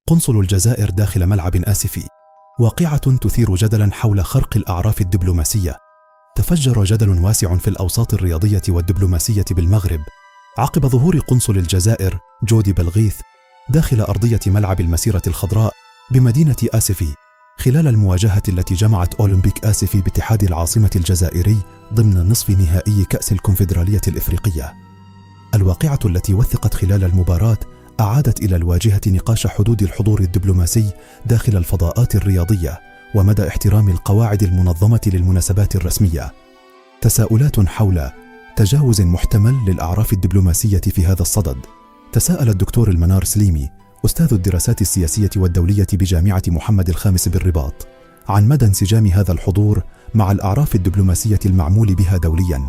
قنصل الجزائر داخل ملعب آسفي. واقعة تثير جدلا حول خرق الأعراف الدبلوماسية. تفجر جدل واسع في الأوساط الرياضية والدبلوماسية بالمغرب عقب ظهور قنصل الجزائر جودي بلغيث داخل أرضية ملعب المسيرة الخضراء بمدينة آسفي خلال المواجهة التي جمعت أولمبيك آسفي باتحاد العاصمة الجزائري ضمن نصف نهائي كأس الكونفدرالية الإفريقية. الواقعة التي وثقت خلال المباراة أعادت إلى الواجهة نقاش حدود الحضور الدبلوماسي داخل الفضاءات الرياضية ومدى احترام القواعد المنظمة للمناسبات الرسمية. تساؤلات حول تجاوز محتمل للأعراف الدبلوماسية في هذا الصدد. تساءل الدكتور المنار سليمي أستاذ الدراسات السياسية والدولية بجامعة محمد الخامس بالرباط عن مدى انسجام هذا الحضور مع الأعراف الدبلوماسية المعمول بها دوليا.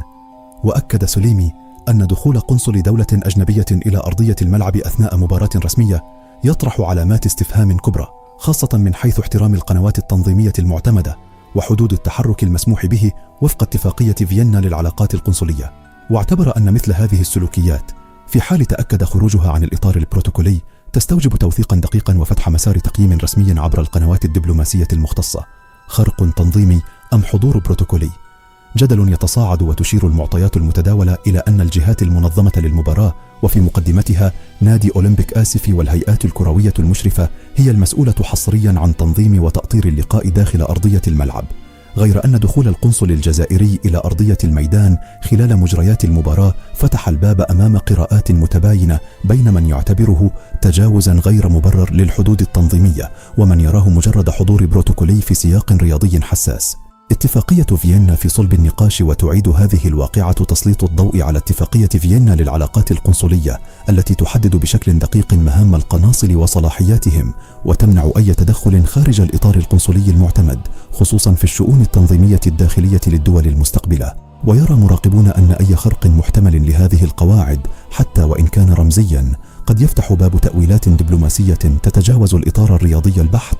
وأكد سليمي أن دخول قنصل دولة أجنبية إلى أرضية الملعب أثناء مباراة رسمية يطرح علامات استفهام كبرى، خاصة من حيث احترام القنوات التنظيمية المعتمدة وحدود التحرك المسموح به وفق اتفاقية فيينا للعلاقات القنصلية. واعتبر أن مثل هذه السلوكيات في حال تأكد خروجها عن الإطار البروتوكولي تستوجب توثيقا دقيقا وفتح مسار تقييم رسمي عبر القنوات الدبلوماسية المختصة. خرق تنظيمي أم حضور بروتوكولي؟ جدل يتصاعد وتشير المعطيات المتداولة إلى أن الجهات المنظمة للمباراة وفي مقدمتها نادي أولمبيك آسفي والهيئات الكروية المشرفة هي المسؤولة حصريا عن تنظيم وتأطير اللقاء داخل أرضية الملعب، غير أن دخول القنصل الجزائري إلى أرضية الميدان خلال مجريات المباراة فتح الباب أمام قراءات متباينة بين من يعتبره تجاوزا غير مبرر للحدود التنظيمية ومن يراه مجرد حضور بروتوكولي في سياق رياضي حساس. اتفاقية فيينا في صلب النقاش، وتعيد هذه الواقعة تسليط الضوء على اتفاقية فيينا للعلاقات القنصلية التي تحدد بشكل دقيق مهام القناصل وصلاحياتهم وتمنع أي تدخل خارج الإطار القنصلي المعتمد، خصوصا في الشؤون التنظيمية الداخلية للدول المستقبلة. ويرى مراقبون أن أي خرق محتمل لهذه القواعد حتى وإن كان رمزيا قد يفتح باب تأويلات دبلوماسية تتجاوز الإطار الرياضي البحت.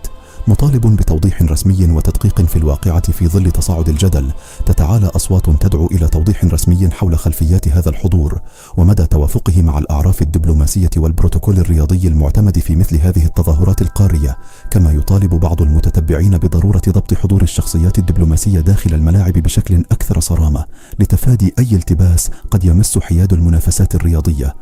مطالب بتوضيح رسمي وتدقيق في الواقعة في ظل تصاعد الجدل، تتعالى أصوات تدعو إلى توضيح رسمي حول خلفيات هذا الحضور ومدى توافقه مع الأعراف الدبلوماسية والبروتوكول الرياضي المعتمد في مثل هذه التظاهرات القارية. كما يطالب بعض المتتبعين بضرورة ضبط حضور الشخصيات الدبلوماسية داخل الملاعب بشكل أكثر صرامة لتفادي أي التباس قد يمس حياد المنافسات الرياضية.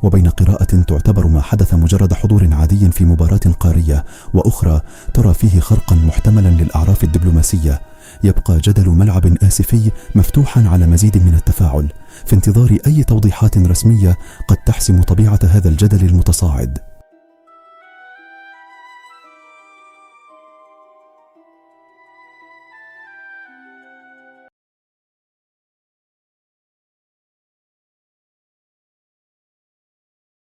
وبين قراءة تعتبر ما حدث مجرد حضور عادي في مباراة قارية وأخرى ترى فيه خرقا محتملا للأعراف الدبلوماسية، يبقى جدل ملعب آسفي مفتوحا على مزيد من التفاعل في انتظار أي توضيحات رسمية قد تحسم طبيعة هذا الجدل المتصاعد.